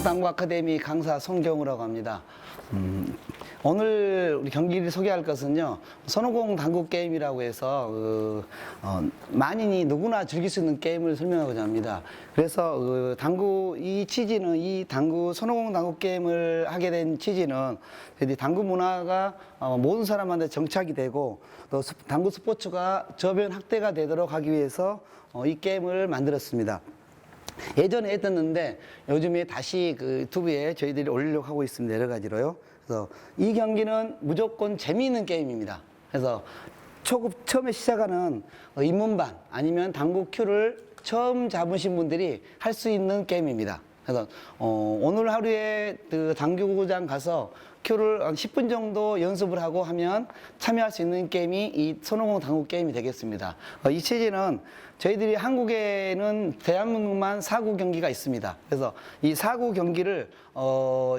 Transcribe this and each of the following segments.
당구 아카데미 강사 손경우라고 합니다. 오늘 우리 경기를 소개할 것은요, 손오공 당구 게임이라고 해서 만인이 누구나 즐길 수 있는 게임을 설명하고자 합니다. 그래서 당구 이 취지는, 이 당구 손오공 당구 게임을 하게 된 취지는 당구 문화가 모든 사람한테 정착이 되고 또 당구 스포츠가 저변 확대가 되도록 하기 위해서 이 게임을 만들었습니다. 예전에 했었는데 요즘에 다시 그 유튜브에 저희들이 올리려고 하고 있습니다. 여러 가지로요. 그래서 이 경기는 무조건 재미있는 게임입니다. 그래서 처음에 시작하는 입문반 아니면 당구 큐를 처음 잡으신 분들이 할 수 있는 게임입니다. 그래서 오늘 하루에 그 당구장 가서 큐를 한 10분 정도 연습을 하고 하면 참여할 수 있는 게임이 이 손오공 당구 게임이 되겠습니다. 이 체제는 저희들이 한국에는 대한민국만 4구 경기가 있습니다. 그래서 이 4구 경기를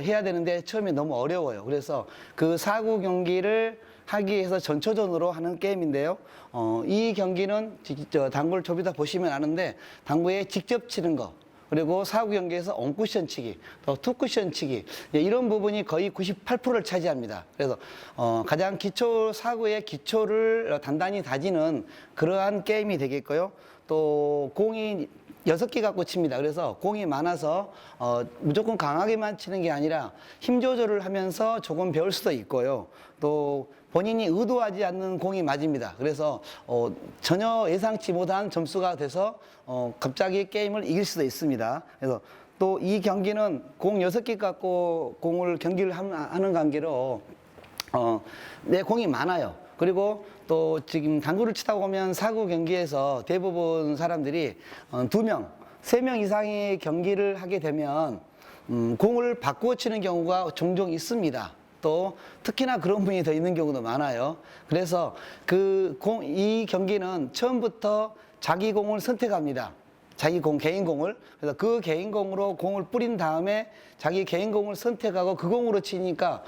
해야 되는데 처음에 너무 어려워요. 그래서 그 4구 경기를 하기 위해서 전초전으로 하는 게임인데요. 이 경기는 당구를 좀 이따 보시면 아는데 당구에 직접 치는 거, 그리고 4구 경기에서 온쿠션 치기, 또 투쿠션 치기, 이런 부분이 거의 98%를 차지합니다. 그래서 가장 기초 4구의 기초를 단단히 다지는 그러한 게임이 되겠고요. 또 공이 6개 갖고 칩니다. 그래서 공이 많아서 무조건 강하게만 치는 게 아니라 힘 조절을 하면서 조금 배울 수도 있고요. 또 본인이 의도하지 않는 공이 맞습니다. 그래서 전혀 예상치 못한 점수가 돼서 갑자기 게임을 이길 수도 있습니다. 그래서 또 이 경기는 공 6개 갖고 경기를 하는 관계로 내 공이 많아요. 그리고 또 지금 당구를 치다 보면 4구 경기에서 대부분 사람들이 2명, 3명 이상의 경기를 하게 되면 공을 바꾸어 치는 경우가 종종 있습니다. 또 특히나 그런 분이 더 있는 경우도 많아요. 그래서 이 경기는 처음부터 자기 공을 선택합니다. 자기 개인 공을. 그래서 그 개인 공으로 공을 뿌린 다음에 자기 개인 공을 선택하고 그 공으로 치니까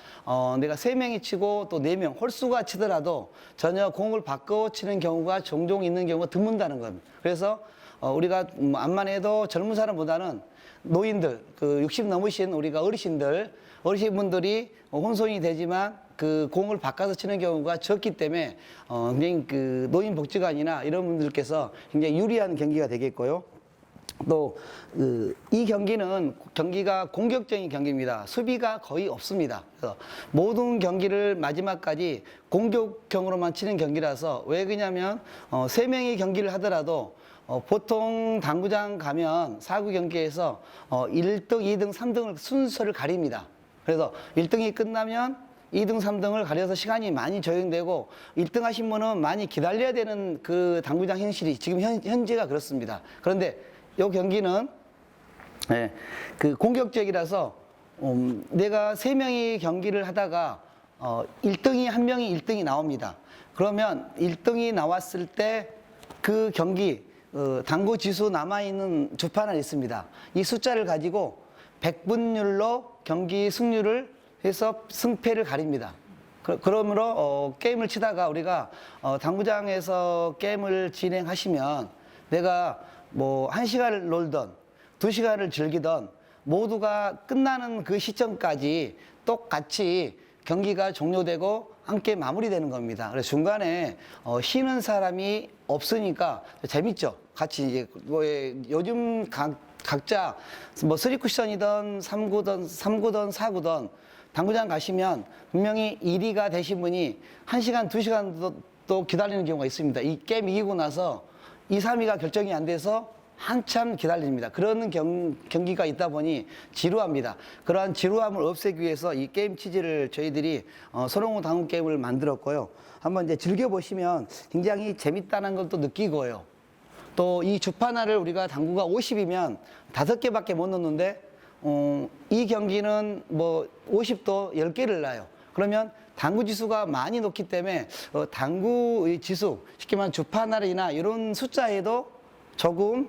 내가 3명이 치고 또 4명, 홀수가 치더라도 전혀 공을 바꿔 치는 경우가 종종 있는 경우가 드문다는 겁니다. 그래서 우리가 암만 해도 젊은 사람보다는 노인들, 60 넘으신 우리가 어르신분들이 혼선이 되지만 그 공을 바꿔서 치는 경우가 적기 때문에 굉장히 노인 복지관이나 이런 분들께서 굉장히 유리한 경기가 되겠고요. 또 이 경기가 공격적인 경기입니다. 수비가 거의 없습니다. 그래서 모든 경기를 마지막까지 공격형으로만 치는 경기라서, 왜 그러냐면 3명이 경기를 하더라도 보통 당구장 가면 4구 경기에서 1등, 2등, 3등을 순서를 가립니다. 그래서 1등이 끝나면 2등, 3등을 가려서 시간이 많이 적용되고 1등 하신 분은 많이 기다려야 되는 그 당구장 현실이 지금 현재가 그렇습니다. 그런데 이 경기는 공격적이라서 내가 3명이 경기를 하다가 1등이 한 명이 1등이 나옵니다. 그러면 1등이 나왔을 때 그 경기 당구 지수 남아있는 주판 하나 있습니다. 이 숫자를 가지고 100분율로 경기 승률을 해서 승패를 가립니다. 그러므로 게임을 치다가 우리가 당구장에서 게임을 진행하시면 내가 뭐 1시간을 놀던 2시간을 즐기던 모두가 끝나는 그 시점까지 똑같이 경기가 종료되고 함께 마무리되는 겁니다. 그래서 중간에 쉬는 사람이 없으니까 재밌죠. 같이 이제 요즘 각자 뭐 3쿠션이든 3구든 4구든 당구장 가시면 분명히 1위가 되신 분이 1시간, 2시간도 또 기다리는 경우가 있습니다. 이 게임 이기고 나서 2, 3위가 결정이 안 돼서 한참 기다립니다. 그런 경기가 있다 보니 지루합니다. 그러한 지루함을 없애기 위해서 이 게임 취지를 저희들이 손오공 당구 게임을 만들었고요. 한번 이제 즐겨보시면 굉장히 재밌다는 걸 또 느끼고요. 또 이 주판화를 우리가 당구가 50이면 5개밖에 못 넣는데 이 경기는 뭐 50도 10개를 놔요. 그러면 당구 지수가 많이 높기 때문에 당구의 지수, 쉽게 말하면 주판날이나 이런 숫자에도 조금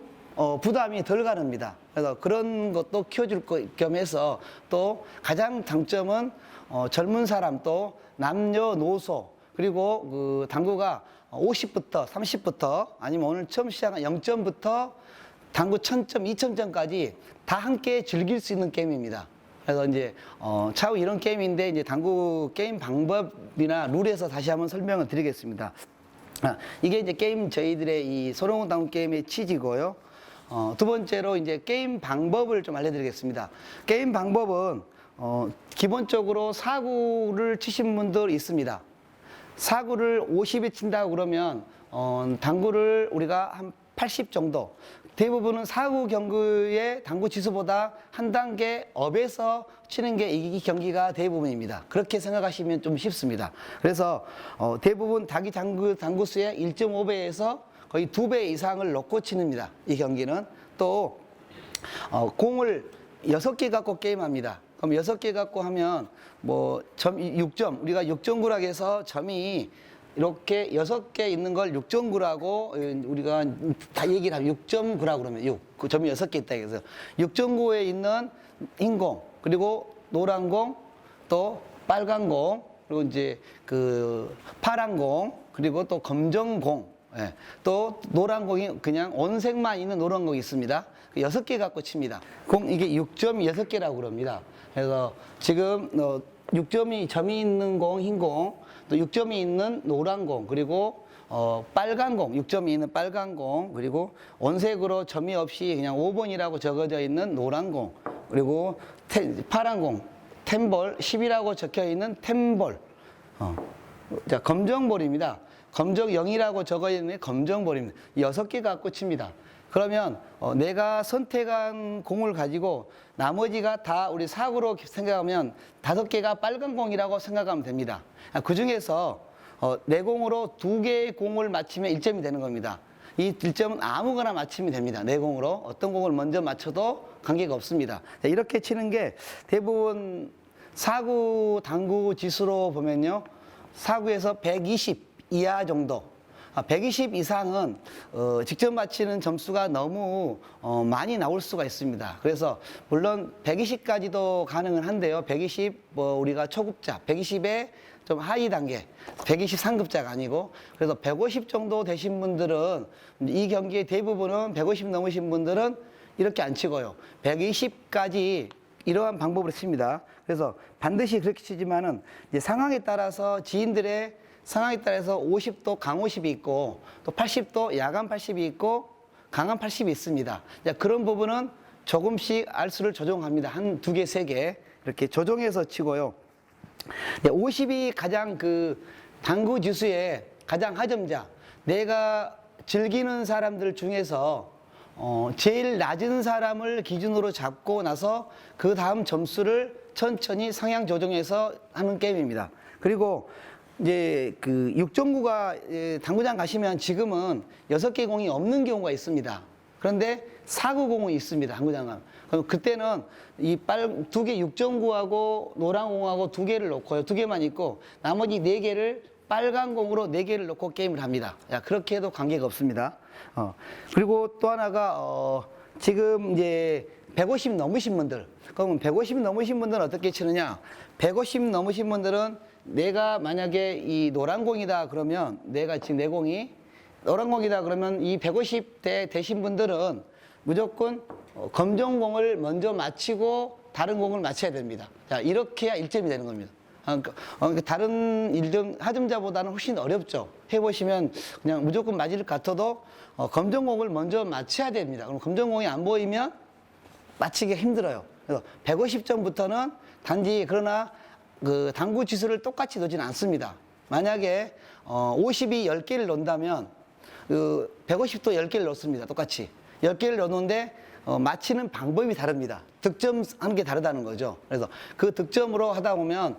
부담이 덜 가릅니다. 그래서 그런 것도 키워줄 겸해서 또 가장 장점은 젊은 사람 또 남녀노소 그리고 그 당구가 50부터 30부터 아니면 오늘 처음 시작한 0점부터 당구 1000점, 2000점까지 다 함께 즐길 수 있는 게임입니다. 그래서 이제 차후 이런 게임인데 이제 당구 게임 방법이나 룰에서 다시 한번 설명을 드리겠습니다. 이게 이제 게임 저희들의 이 손오공 당구 게임의 취지고요. 두 번째로 이제 게임 방법을 좀 알려드리겠습니다. 게임 방법은 기본적으로 사구를 치신 분들 있습니다. 사구를 50에 친다고 그러면 당구를 우리가 한 80 정도, 대부분은 사구 경기의 당구 지수보다 한 단계 업에서 치는 게 이 경기가 대부분입니다. 그렇게 생각하시면 좀 쉽습니다. 그래서 대부분 당구수의 1.5배에서 거의 2배 이상을 넣고 치는입니다. 이 경기는 또 공을 6개 갖고 게임합니다. 그럼 6개 갖고 하면 뭐 6점, 우리가 6점구라고 해서 점이 이렇게 6개 있는 걸 6점구라고 우리가 다 얘기를 하면 6.9라고 그러면 6, 그 점이 6개 있다 해서 6.9에 있는 흰 공, 그리고 노란 공, 또 빨간 공, 그리고 이제 그 파란 공, 그리고 또 검정 공, 예. 또 노란 공이 그냥 온색만 있는 노란 공이 있습니다. 6개 갖고 칩니다. 이게 6점이 6개라고 그럽니다. 그래서 지금 6점이 점이 있는 공, 흰 공, 또 6점이 있는 노란 공, 그리고 빨간 공, 6점이 있는 빨간 공, 그리고 온색으로 점이 없이 그냥 5번이라고 적어져 있는 노란 공, 그리고 파란 공, 텐볼, 10이라고 적혀 있는 텐볼. 자, 검정볼입니다. 검정 0이라고 적어 있는 검정볼입니다. 6개 갖고 칩니다. 그러면 내가 선택한 공을 가지고 나머지가 다 우리 사구로 생각하면 5개가 빨간 공이라고 생각하면 됩니다. 그 중에서 내 공으로 2개의 공을 맞히면 1점이 되는 겁니다. 이 1점은 아무거나 맞히면 됩니다. 내 공으로 어떤 공을 먼저 맞춰도 관계가 없습니다. 이렇게 치는 게 대부분 사구 당구 지수로 보면요, 사구에서 120 이하 정도, 120 이상은 직접 맞히는 점수가 너무 많이 나올 수가 있습니다. 그래서 물론 120까지도 가능은 한데요. 120 우리가 초급자, 120의 좀 하위 단계, 120 상급자가 아니고, 그래서 150 정도 되신 분들은, 이 경기의 대부분은 150 넘으신 분들은 이렇게 안 치고요. 120까지 이러한 방법으로 칩니다. 그래서 반드시 그렇게 치지만은 이제 상황에 따라서 지인들의 상황에 따라서 50도 강오십이 있고, 또 80도 야간 80이 있고, 강한 80이 있습니다. 그런 부분은 조금씩 알수를 조정합니다. 한 2개, 3개 이렇게 조정해서 치고요. 50이 가장 그 당구 지수의 가장 하점자, 내가 즐기는 사람들 중에서 제일 낮은 사람을 기준으로 잡고 나서 그 다음 점수를 천천히 상향 조정해서 하는 게임입니다. 그리고 이제 그 6.9가 당구장 가시면 지금은 6개 공이 없는 경우가 있습니다. 그런데 4구 공이 있습니다. 당구장은. 그럼 그때는 이 2개 6.9하고 노란 공하고 2개를 놓고요. 2개만 있고 나머지 4개를 빨간 공으로 4개를 놓고 게임을 합니다. 그렇게 해도 관계가 없습니다. 그리고 또 하나가 지금 이제 150 넘으신 분들, 그러면 150 넘으신 분들은 어떻게 치느냐? 150 넘으신 분들은 내가 만약에 이 노란 공이다 그러면, 내가 지금 내 공이 노란 공이다 그러면 이 150대 되신 분들은 무조건 검정 공을 먼저 맞히고 다른 공을 맞춰야 됩니다. 자, 이렇게 해야 1점이 되는 겁니다. 그러니까 다른 1점 하점자보다는 훨씬 어렵죠. 해보시면 그냥 무조건 맞을 것 같아도 검정 공을 먼저 맞춰야 됩니다. 그럼 검정 공이 안 보이면 맞히기 힘들어요. 그래서 150점부터는 단지, 그러나 그 당구 지수를 똑같이 놓지는 않습니다. 만약에 50이 10개를 놓는다면 그 150도 10개를 놓습니다. 똑같이 10개를 놓는데 맞히는 방법이 다릅니다. 득점하는 게 다르다는 거죠. 그래서 그 득점으로 하다 보면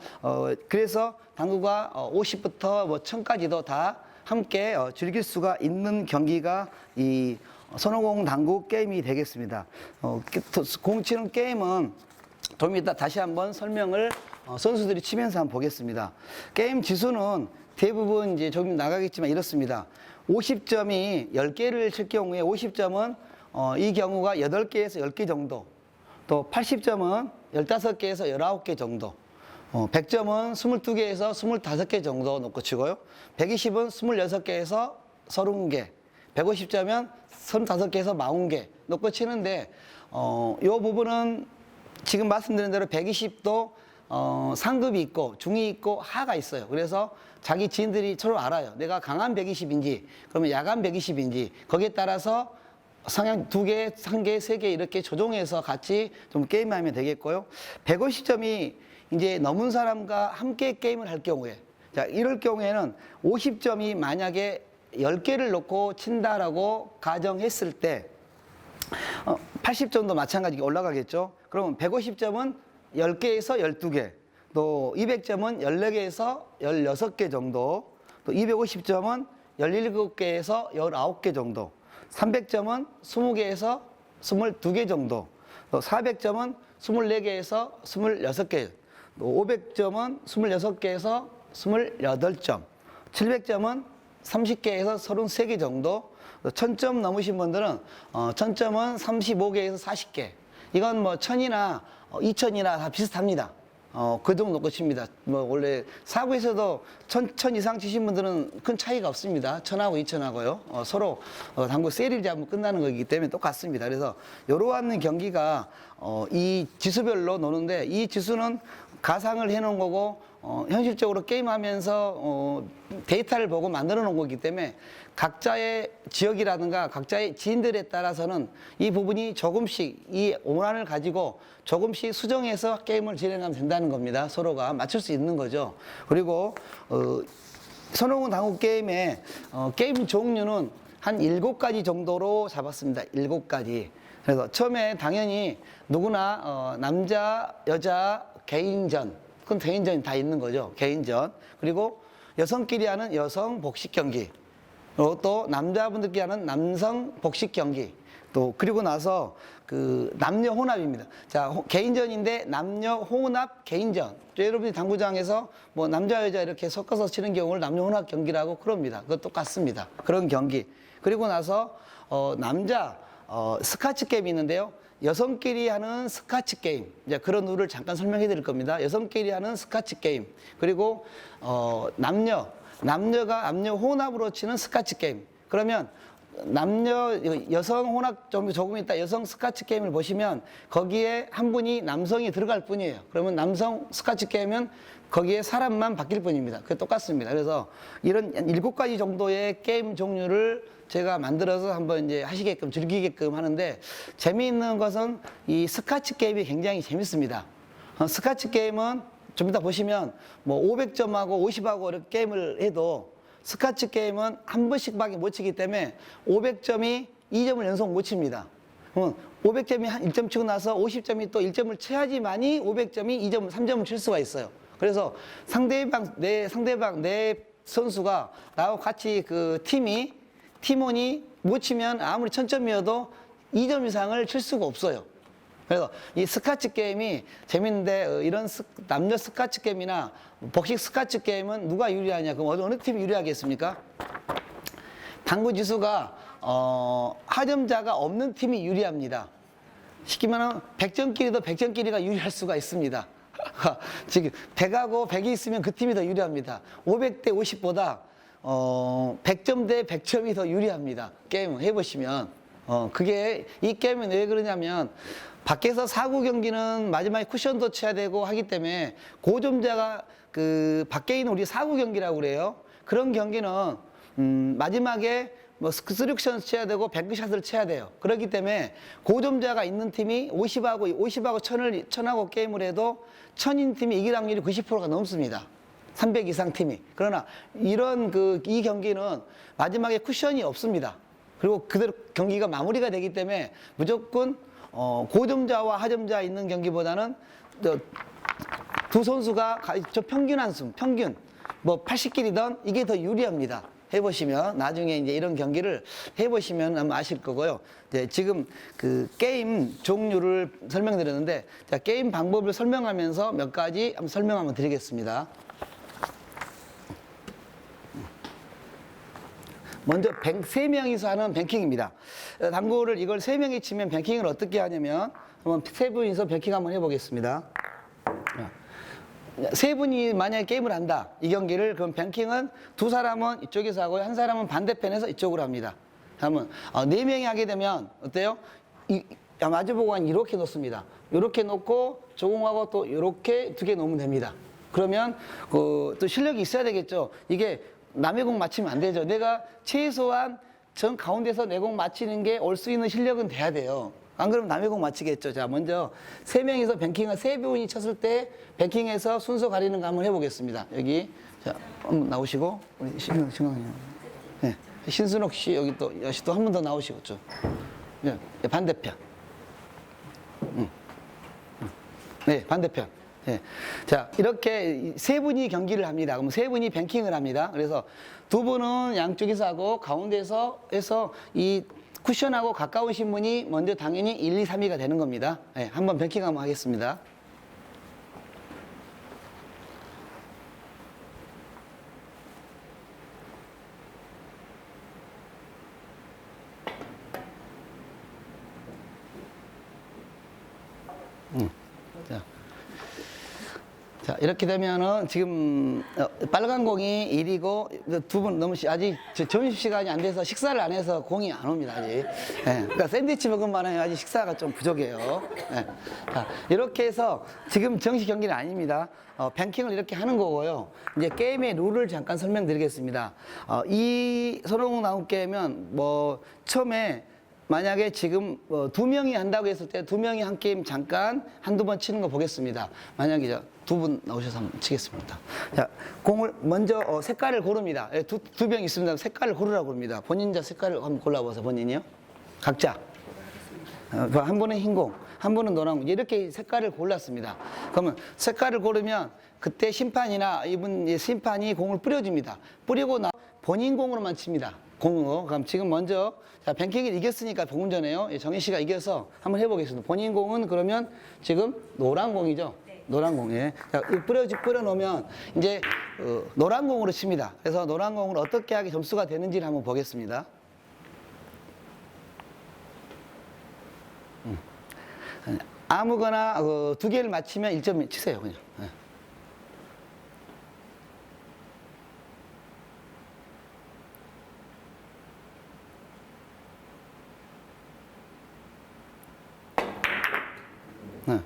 그래서 당구가 50부터 뭐 1000까지도 다 함께 즐길 수가 있는 경기가 이 손오공 당구 게임이 되겠습니다. 공 치는 게임은 좀 이따 다시 한번 설명을 선수들이 치면서 한번 보겠습니다. 게임 지수는 대부분 이제 조금 나가겠지만 이렇습니다. 50점이 10개를 칠 경우에 50점은 이 경우가 8개에서 10개 정도, 또 80점은 15개에서 19개 정도, 100점은 22개에서 25개 정도 놓고 치고요. 120은 26개에서 30개, 150점은 35개에서 40개 놓고 치는데, 요 부분은 지금 말씀드린 대로 120도 상급이 있고 중이 있고 하가 있어요. 그래서 자기 지인들이 서로 알아요. 내가 강한 120인지 그러면 야간 120인지 거기에 따라서 성향 2개, 3개, 3개 이렇게 조정해서 같이 좀 게임하면 되겠고요. 150점이 이제 넘은 사람과 함께 게임을 할 경우에, 자, 이럴 경우에는 50점이 만약에 10개를 놓고 친다라고 가정했을 때 80점도 마찬가지로 올라가겠죠. 그러면 150점은 10개에서 12개, 또 200점은 14개에서 16개 정도, 또 250점은 17개에서 19개 정도, 300점은 20개에서 22개 정도, 또 400점은 24개에서 26개, 또 500점은 26개에서 28점, 700점은 30개에서 33개 정도, 1000점 넘으신 분들은 1000점은 35개에서 40개. 이건 뭐 1000이나 2000이나 다 비슷합니다. 그 정도 놓고 칩니다. 뭐 원래 사구에서도 1000 이상 치신 분들은 큰 차이가 없습니다. 1000하고 2000하고요. 서로 당구 세리를 잡으면 끝나는 거기 때문에 똑같습니다. 그래서 이러한 경기가 이 지수별로 노는데, 이 지수는 가상을 해놓은 거고 현실적으로 게임하면서 데이터를 보고 만들어 놓은 거기 때문에 각자의 지역이라든가 각자의 지인들에 따라서는 이 부분이 조금씩 이 원한을 가지고 조금씩 수정해서 게임을 진행하면 된다는 겁니다. 서로가 맞출 수 있는 거죠. 그리고 손오공 당구 게임의 게임 종류는 한 7가지 정도로 잡았습니다. 7가지. 그래서 처음에 당연히 누구나 남자, 여자, 개인전, 그건 개인전이 다 있는 거죠. 개인전. 그리고 여성끼리 하는 여성 복식 경기. 그리고 또 남자분들끼리 하는 남성 복식 경기. 또 그리고 나서 그 남녀 혼합입니다. 자, 개인전인데 남녀 혼합 개인전. 여러분이 당구장에서 뭐 남자 여자 이렇게 섞어서 치는 경우를 남녀 혼합 경기라고 그럽니다. 그거 똑같습니다. 그런 경기. 그리고 나서 남자 스카치 게임이 있는데요. 여성끼리 하는 스카치 게임. 이제 그런 룰을 잠깐 설명해 드릴 겁니다. 여성끼리 하는 스카치 게임. 그리고 남녀가 남녀 혼합으로 치는 스카치 게임. 그러면 여성 혼합 조금 있다 여성 스카치 게임을 보시면 거기에 한 분이 남성이 들어갈 뿐이에요. 그러면 남성 스카치 게임은 거기에 사람만 바뀔 뿐입니다. 그게 똑같습니다. 그래서 이런 7가지 정도의 게임 종류를 제가 만들어서 한번 이제 하시게끔 즐기게끔 하는데, 재미있는 것은 이 스카치 게임이 굉장히 재밌습니다. 스카치 게임은 좀 이따 보시면 뭐 500점하고 50하고 이렇게 게임을 해도 스카치 게임은 한 번씩밖에 못 치기 때문에 500점이 2점을 연속 못 칩니다. 그러면 500점이 한 1점 치고 나서 50점이 또 1점을 쳐야지만이 500점이 2점, 3점을 칠 수가 있어요. 그래서 내 선수가 나하고 같이 그 팀원이 못 치면 아무리 1000점이어도 2점 이상을 칠 수가 없어요. 그래서 이 스카치 게임이 재밌는데, 이런 남녀 스카치 게임이나 복식 스카치 게임은 누가 유리하냐? 그럼 어느 팀이 유리하겠습니까? 당구 지수가 하점자가 없는 팀이 유리합니다. 쉽게 말하면 100점끼리도 100점끼리가 유리할 수가 있습니다. 지금 100하고 100이 있으면 그 팀이 더 유리합니다. 500대 50보다 100점 대 100점이 더 유리합니다. 게임 해보시면. 그게 이 게임은 왜 그러냐면, 밖에서 사구 경기는 마지막에 쿠션도 쳐야 되고 하기 때문에 고점자가 그 밖에 있는 우리 사구 경기라고 그래요. 그런 경기는 마지막에 뭐 스루션 쳐야 되고 뱅크샷을 쳐야 돼요. 그렇기 때문에 고점자가 있는 팀이 50하고 1000하고 게임을 해도 1000인 팀이 이길 확률이 90%가 넘습니다. 300 이상 팀이. 그러나 이런 이 경기는 마지막에 쿠션이 없습니다. 그리고 그대로 경기가 마무리가 되기 때문에 무조건 고점자와 하점자 있는 경기보다는 두 선수가 저 평균 한숨, 평균 뭐 80길이던 이게 더 유리합니다. 해보시면 나중에 이제 이런 경기를 해보시면 아마 아실 거고요. 이제 지금 그 게임 종류를 설명드렸는데, 자, 게임 방법을 설명하면서 몇 가지 한번 설명 한번 드리겠습니다. 먼저 3명이서 하는 뱅킹입니다. 당구를 이걸 3명이 치면 뱅킹을 어떻게 하냐면, 한번 3분이서 뱅킹 한번 해보겠습니다. 3분이 만약에 게임을 한다, 이 경기를, 그럼 뱅킹은 2사람은 이쪽에서 하고 한 사람은 반대편에서 이쪽으로 합니다. 하면 네 명이 하게 되면 어때요? 마주보고 이렇게 놓습니다. 이렇게 놓고 조공하고 또 이렇게 두 개 놓으면 됩니다. 그러면 또 실력이 있어야 되겠죠. 이게 남의 공 맞히면 안 되죠. 내가 최소한 정 가운데서 내 공 맞히는 게 올 수 있는 실력은 돼야 돼요. 안 그러면 남의 공 맞히겠죠. 자, 먼저 세 명이서 뱅킹을 세 분이 쳤을 때 뱅킹에서 순서 가리는 거 한번 해보겠습니다. 여기 자 한번 나오시고 우리 신강님, 네, 신순옥 씨 여기 또 여시 또 한 번 더 나오시고 좀, 네, 반대편, 네, 반대편. 네. 자, 이렇게 세 분이 경기를 합니다. 그럼 세 분이 뱅킹을 합니다. 그래서 두 분은 양쪽에서 하고 가운데서 해서 이 쿠션하고 가까우신 분이 먼저 당연히 1, 2, 3위가 되는 겁니다. 네, 한번 뱅킹 한번 하겠습니다. 자, 이렇게 되면은 지금 빨간 공이 1이고 두 분 너무 아직 점심시간이 안 돼서 식사를 안 해서 공이 안 옵니다, 아직. 예, 그러니까 샌드위치 먹은만 해 아직 식사가 좀 부족해요. 예. 자, 이렇게 해서 지금 정식 경기는 아닙니다. 뱅킹을 이렇게 하는 거고요. 이제 게임의 룰을 잠깐 설명드리겠습니다. 이 손오공 나무 게임은 뭐 처음에 만약에 지금 두 명이 한다고 했을 때 두 명이 한 게임 잠깐 한두 번 치는 거 보겠습니다. 만약에 두 분 나오셔서 한번 치겠습니다. 자, 공을 먼저 색깔을 고릅니다. 두 병 있습니다. 색깔을 고르라고 합니다. 본인 색깔을 한번 골라보세요. 본인이요. 각자. 한 분은 흰 공, 한 분은 노란 공. 이렇게 색깔을 골랐습니다. 그러면 색깔을 고르면 그때 심판이나 이분 심판이 공을 뿌려줍니다. 뿌리고 본인 공으로만 칩니다. 공으로. 그럼 지금 먼저 자, 뱅킹을 이겼으니까 조금 전에요. 정희 씨가 이겨서 한번 해보겠습니다. 본인 공은 그러면 지금 노란 공이죠. 노란 공에 자, 뿌려 놓으면 이제 노란 공으로 칩니다. 그래서 노란 공으로 어떻게 하게 점수가 되는지를 한번 보겠습니다. 아무거나 두 개를 맞히면 1점 치세요, 그냥. 네. 네.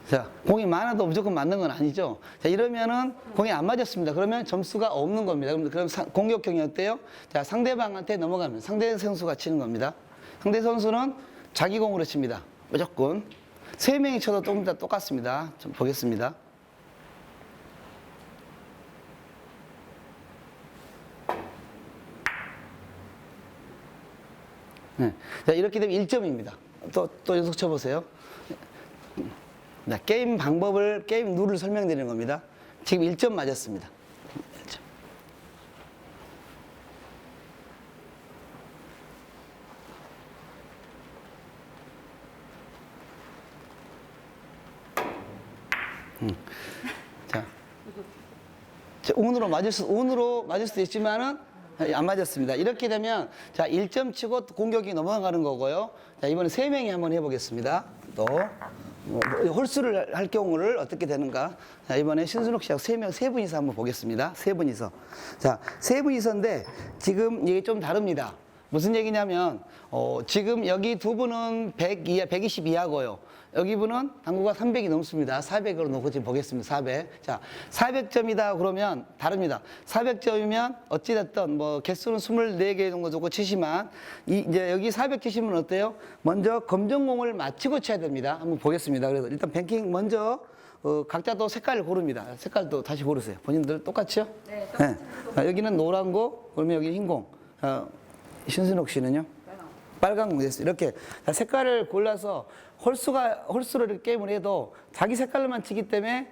자, 공이 많아도 무조건 맞는 건 아니죠. 자, 이러면은 공이 안 맞았습니다. 그러면 점수가 없는 겁니다. 그럼 공격형이 어때요? 자, 상대방한테 넘어가면 상대 선수가 치는 겁니다. 상대 선수는 자기 공으로 칩니다. 무조건. 세 명이 쳐도 조금 더 똑같습니다. 좀 보겠습니다. 네. 자, 이렇게 되면 1점입니다. 또 연속 쳐보세요. 자, 게임 방법을, 게임 룰을 설명드리는 겁니다. 지금 1점 맞았습니다. 1점. 자, 운으로 맞을 수도 있지만은 안 맞았습니다. 이렇게 되면 자, 1점 치고 공격이 넘어가는 거고요. 자, 이번에 3명이 한번 해보겠습니다. 또 홀수를 할 경우를 어떻게 되는가. 자, 이번에 신순옥 씨하고 세 분이서 한번 보겠습니다. 세 분이서. 자, 세 분이서인데 지금 이게 좀 다릅니다. 무슨 얘기냐면 지금 여기 두 분은 100 이하, 120 이하고요. 여기 분은 당구가 300이 넘습니다. 400으로 놓고 지금 보겠습니다. 400. 자, 400점이다 그러면 다릅니다. 400점이면 어찌됐든 뭐 개수는 24개 정도 두고 치시면 이제 여기 400 치시면 어때요? 먼저 검정공을 맞추고 쳐야 됩니다. 한번 보겠습니다. 그래서 일단 뱅킹 먼저 각자 또 색깔을 고릅니다. 색깔도 다시 고르세요. 본인들 똑같이요? 네, 똑같이. 네. 여기는 노란 공, 그러면 여기 흰 공. 신순옥 씨는요? 빨간 공 됐어요. 이렇게 색깔을 골라서 홀수로 이렇게 게임을 해도 자기 색깔로만 치기 때문에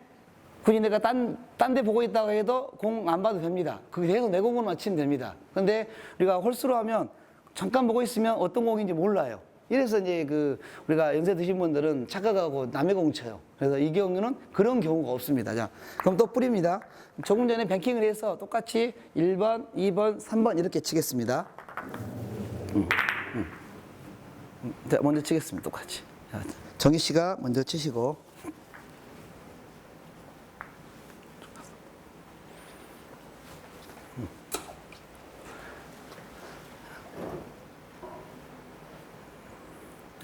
굳이 내가 딴 데 보고 있다고 해도 공 안 봐도 됩니다. 그게 계속 내 공으로만 치면 됩니다. 근데 우리가 홀수로 하면 잠깐 보고 있으면 어떤 공인지 몰라요. 이래서 이제 우리가 연세 드신 분들은 착각하고 남의 공 쳐요. 그래서 이 경우는 그런 경우가 없습니다. 자, 그럼 또 뿌립니다. 조금 전에 뱅킹을 해서 똑같이 1번, 2번, 3번 이렇게 치겠습니다. 자, 먼저 치겠습니다. 똑같이. 자, 정희 씨가 먼저 치시고.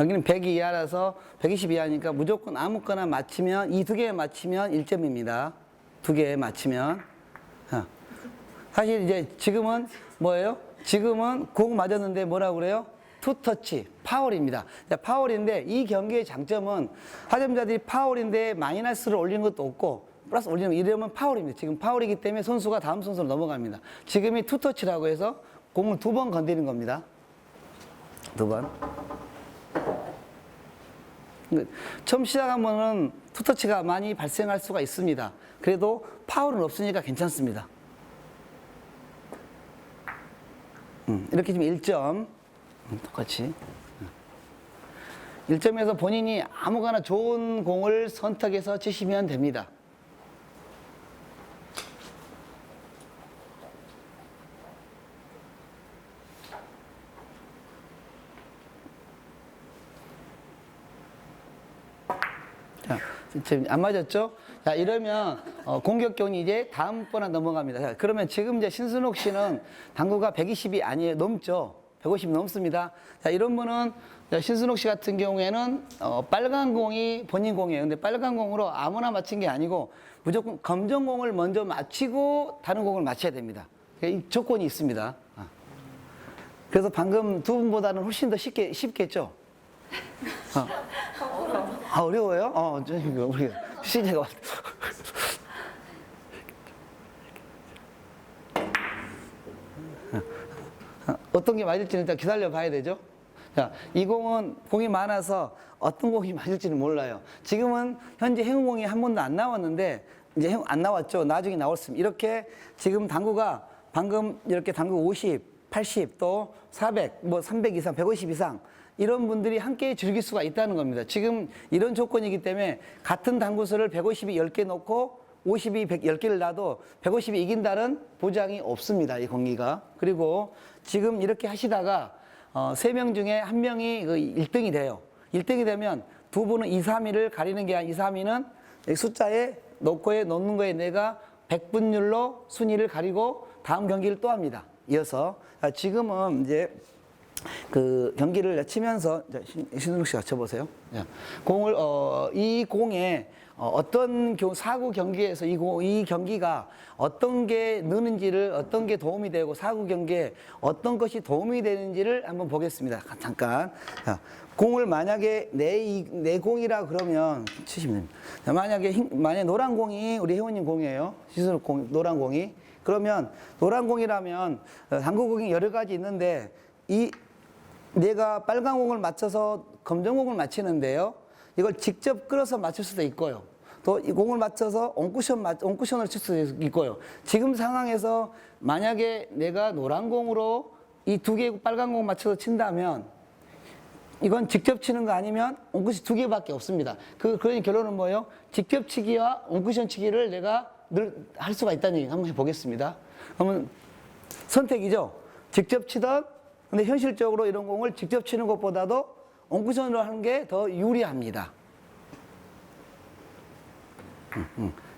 여기는 100 이하라서 120 이하니까 무조건 아무거나 맞히면, 이 두 개 맞히면 1점입니다. 두 개 맞히면. 사실 이제 지금은 뭐예요? 지금은 공 맞았는데 뭐라고 그래요? 투터치, 파울입니다. 파울인데 이 경기의 장점은 하점자들이 파울인데 마이너스를 올리는 것도 없고 플러스 올리는 거, 이러면 파울입니다. 지금 파울이기 때문에 선수가 다음 선수로 넘어갑니다. 지금이 투터치라고 해서 공을 2번 건드리는 겁니다. 2번. 처음 시작하면은 투터치가 많이 발생할 수가 있습니다. 그래도 파울은 없으니까 괜찮습니다. 이렇게 지금 1점. 똑같이. 1점에서 본인이 아무거나 좋은 공을 선택해서 치시면 됩니다. 자, 지금 안 맞았죠? 자, 이러면 공격경이 이제 다음번에 넘어갑니다. 자, 그러면 지금 이제 신순옥 씨는 당구가 120이 아니에요. 넘죠? 150 넘습니다. 자, 이런 분은 신순옥 씨 같은 경우에는 빨간 공이 본인 공이에요. 근데 빨간 공으로 아무나 맞힌 게 아니고 무조건 검정 공을 먼저 맞히고 다른 공을 맞춰야 됩니다. 이 조건이 있습니다. 그래서 방금 두 분보다는 훨씬 더 쉽겠죠? 어려워요? 우리 시제가 어떤 게 맞을지는 일단 기다려 봐야 되죠. 자, 이 공은 공이 많아서 어떤 공이 맞을지는 몰라요. 지금은 현재 행운공이 한 번도 안 나왔는데 이제 안 나왔죠. 나중에 나왔습니다. 이렇게 지금 당구가 방금 이렇게 당구 50, 80, 또 400, 뭐 300 이상, 150 이상 이런 분들이 함께 즐길 수가 있다는 겁니다. 지금 이런 조건이기 때문에 같은 당구수를 150이 10개 놓고 50이 10개를 놔도 150이 이긴다는 보장이 없습니다. 이 경기가. 그리고 지금 이렇게 하시다가 3명 중에 1명이 그 1등이 돼요. 1등이 되면 두 분은 2, 3위를 가리는 게 아니라 2, 3위는 숫자에 놓는 거에 내가 100분율로 순위를 가리고 다음 경기를 또 합니다. 이어서 지금은 이제 그 경기를 치면서 신은욱 씨가 쳐보세요. 공을 이 공에 어떤 사구 경기에서 이 경기가 어떤 게 느는지를 어떤 게 도움이 되고 사구 경기에 어떤 것이 도움이 되는지를 한번 보겠습니다. 잠깐. 자, 공을 만약에 내 공이라 그러면 치시면 됩니다. 자, 만약에 노란 공이 우리 회원님 공이에요. 신순욱 공 노란 공이. 그러면 노란 공이라면 당구공이 여러 가지 있는데 내가 빨간 공을 맞춰서 검정 공을 맞히는데요. 이걸 직접 끌어서 맞출 수도 있고요. 또 이 공을 맞춰서 온쿠션을 칠 수도 있고요. 지금 상황에서 만약에 내가 노란 공으로 이 두 개 빨간 공 맞춰서 친다면 이건 직접 치는 거 아니면 온쿠션 두 개밖에 없습니다. 그러니 결론은 뭐예요? 직접 치기와 온쿠션 치기를 내가 늘 할 수가 있다는 얘기 한번 해보겠습니다. 그러면 선택이죠. 직접 치던 근데 현실적으로 이런 공을 직접 치는 것보다도 온쿠션으로 하는 게 더 유리합니다.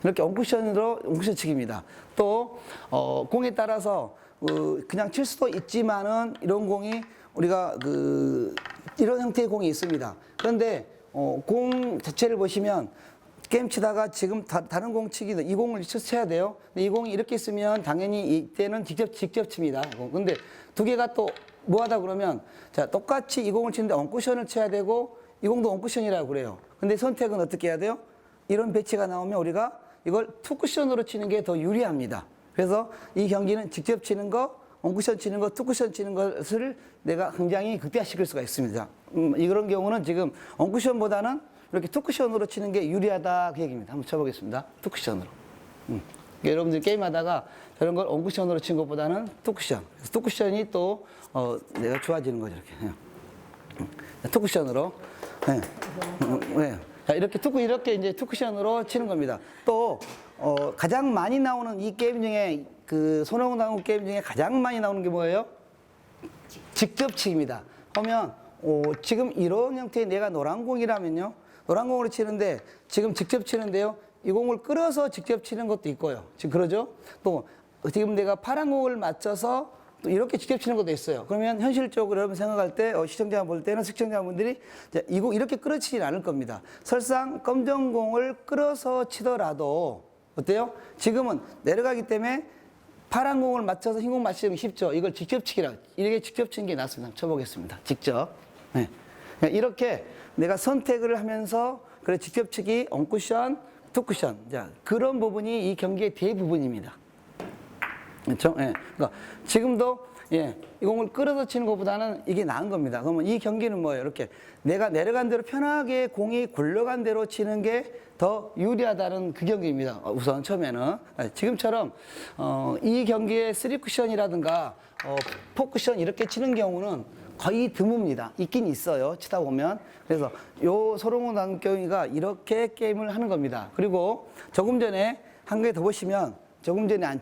이렇게 온쿠션 치기입니다. 또 공에 따라서 그냥 칠 수도 있지만은 이런 공이 우리가 이런 형태의 공이 있습니다. 그런데 공 자체를 보시면 게임 치다가 지금 다른 공 치기도 이 공을 쳐야 돼요. 근데 이 공이 이렇게 있으면 당연히 이때는 직접 칩니다. 근데 두 개가 또 뭐하다 그러면 자 똑같이 이 공을 치는데 온쿠션을 쳐야 되고 이 공도 온쿠션이라고 그래요. 근데 선택은 어떻게 해야 돼요? 이런 배치가 나오면 우리가 이걸 투쿠션으로 치는 게 더 유리합니다. 그래서 이 경기는 직접 치는 거, 온쿠션 치는 거, 투쿠션 치는 것을 내가 굉장히 극대화시킬 수가 있습니다. 이런 경우는 지금 온쿠션보다는 이렇게 투쿠션으로 치는 게 유리하다 그 얘기입니다. 한번 쳐보겠습니다. 투쿠션으로. 여러분들 게임하다가 저런 걸 온쿠션으로 친 것보다는 투쿠션. 그래서 투쿠션이 또 내가 좋아지는 거죠. 이렇게. 투쿠션으로. 네. 네. 자, 이렇게 이제 투쿠션으로 치는 겁니다. 또 가장 많이 나오는 이 게임 중에 손오공 당구 게임 중에 가장 많이 나오는 게 뭐예요? 직접 치기입니다. 그러면 지금 이런 형태의 내가 노란 공이라면요. 노란 공으로 치는데 지금 직접 치는데요. 이 공을 끌어서 직접 치는 것도 있고요. 지금 그러죠? 또 지금 내가 파란 공을 맞춰서 또 이렇게 직접 치는 것도 있어요. 그러면 현실적으로 여러분 생각할 때 시청자 볼 때는 시청자분들이 이 공 이렇게 끌어치진 않을 겁니다. 설상 검정 공을 끌어서 치더라도 어때요? 지금은 내려가기 때문에 파란 공을 맞춰서 흰 공 맞추기 쉽죠. 이걸 직접 치기라 이렇게 직접 치는 게 낫습니다. 한번 쳐보겠습니다. 직접. 네. 이렇게 내가 선택을 하면서 그래 직접 치기, 온쿠션, 투쿠션. 자, 그런 부분이 이 경기의 대부분입니다. 그렇죠? 예. 그러니까 지금도 이 공을 끌어서 치는 것보다는 이게 나은 겁니다. 그러면 이 경기는 뭐예요? 이렇게 내가 내려간 대로 편하게 공이 굴러간 대로 치는 게 더 유리하다는 그 경기입니다. 우선 처음에는 지금처럼 이 경기의 3쿠션이라든가 4쿠션 이렇게 치는 경우는 거의 드뭅니다. 있긴 있어요. 치다 보면. 그래서 요 서롱호 당경이가 이렇게 게임을 하는 겁니다. 그리고 조금 전에 한 개 더 보시면 조금 전에 안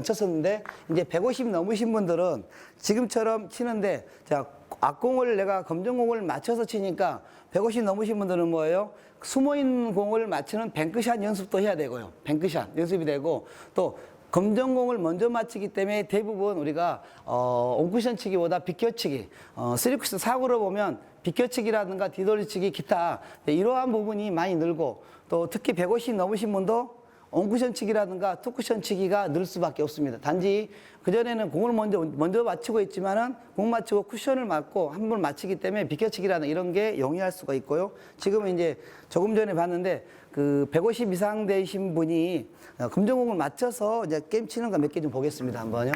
쳤었는데 이제 150 넘으신 분들은 지금처럼 치는데 자 앞공을 내가 검정공을 맞춰서 치니까 150 넘으신 분들은 뭐예요? 숨어있는 공을 맞추는 뱅크샷 연습도 해야 되고요. 뱅크샷 연습이 되고 또 검정공을 먼저 맞추기 때문에 대부분 우리가 온쿠션 치기보다 비껴치기, 3쿠션 사구로 보면 비껴치기라든가 뒤돌리치기 기타 이러한 부분이 많이 늘고 또 특히 150 넘으신 분도 온쿠션 치기라든가 투쿠션 치기가 늘 수밖에 없습니다. 단지 그전에는 공을 먼저 맞추고 있지만은 공 맞추고 쿠션을 맞고 한 번 맞추기 때문에 비껴치기라는 이런 게 용이할 수가 있고요. 지금은 이제 조금 전에 봤는데 그 150 이상 되신 분이 검정공을 맞춰서 이제 게임 치는 거 몇 개 좀 보겠습니다. 한번요.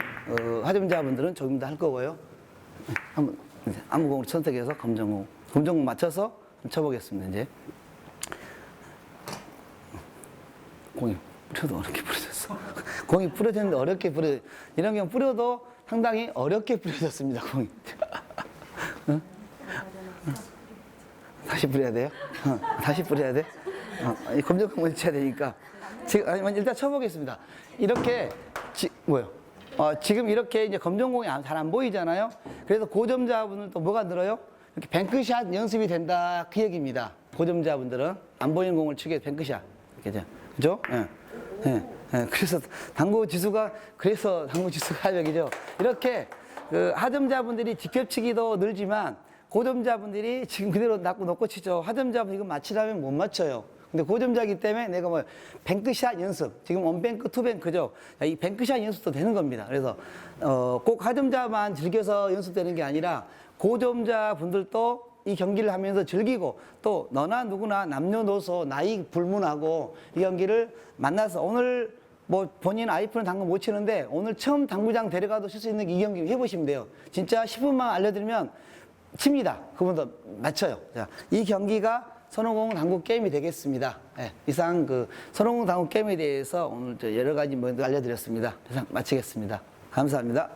하점자분들은 조금 더 할 거고요. 한번 아무 공을 선택해서 검정공 맞춰서 쳐보겠습니다. 이제 공이 뿌려도 어렵게 뿌려졌어. 공이 뿌려졌는데 어렵게 이런 경우 뿌려도 상당히 어렵게 뿌려졌습니다. 공이. 응? 다시 뿌려야 돼요? 다시 뿌려야 돼? 이 검정공 먼저 쳐야 되니까. 지금 일단 쳐보겠습니다. 이렇게 지금 이렇게 이제 검정공이 잘 안 보이잖아요. 그래서 고점자분들 또 뭐가 늘어요? 이렇게 뱅크샷 연습이 된다 그 얘기입니다. 고점자분들은 안 보이는 공을 치게 뱅크샷 이렇게 그죠? 예. 예. 예. 그래서 당구 지수가 하역이죠. 이렇게 그 하점자분들이 직접 치기도 늘지만 고점자분들이 지금 그대로 놓고 치죠. 하점자분 이거 맞히려면 못 맞춰요. 근데 고점자이기 때문에 내가 뭐 뱅크샷 연습, 지금 원뱅크, 투뱅크죠. 이 뱅크샷 연습도 되는 겁니다. 그래서 꼭 하점자만 즐겨서 연습되는 게 아니라 고점자 분들도 이 경기를 하면서 즐기고 또 너나 누구나 남녀노소 나이 불문하고 이 경기를 만나서 오늘 뭐 본인 아이폰은 당구 못 치는데 오늘 처음 당구장 데려가도 칠 수 있는 이 경기 해보시면 돼요. 진짜 10분만 알려드리면 칩니다. 그분도 맞춰요. 자, 이 경기가 선호공 당구 게임이 되겠습니다. 네, 이상 그 선호공 당구 게임에 대해서 오늘 여러 가지 뭐 알려드렸습니다. 이상 마치겠습니다. 감사합니다.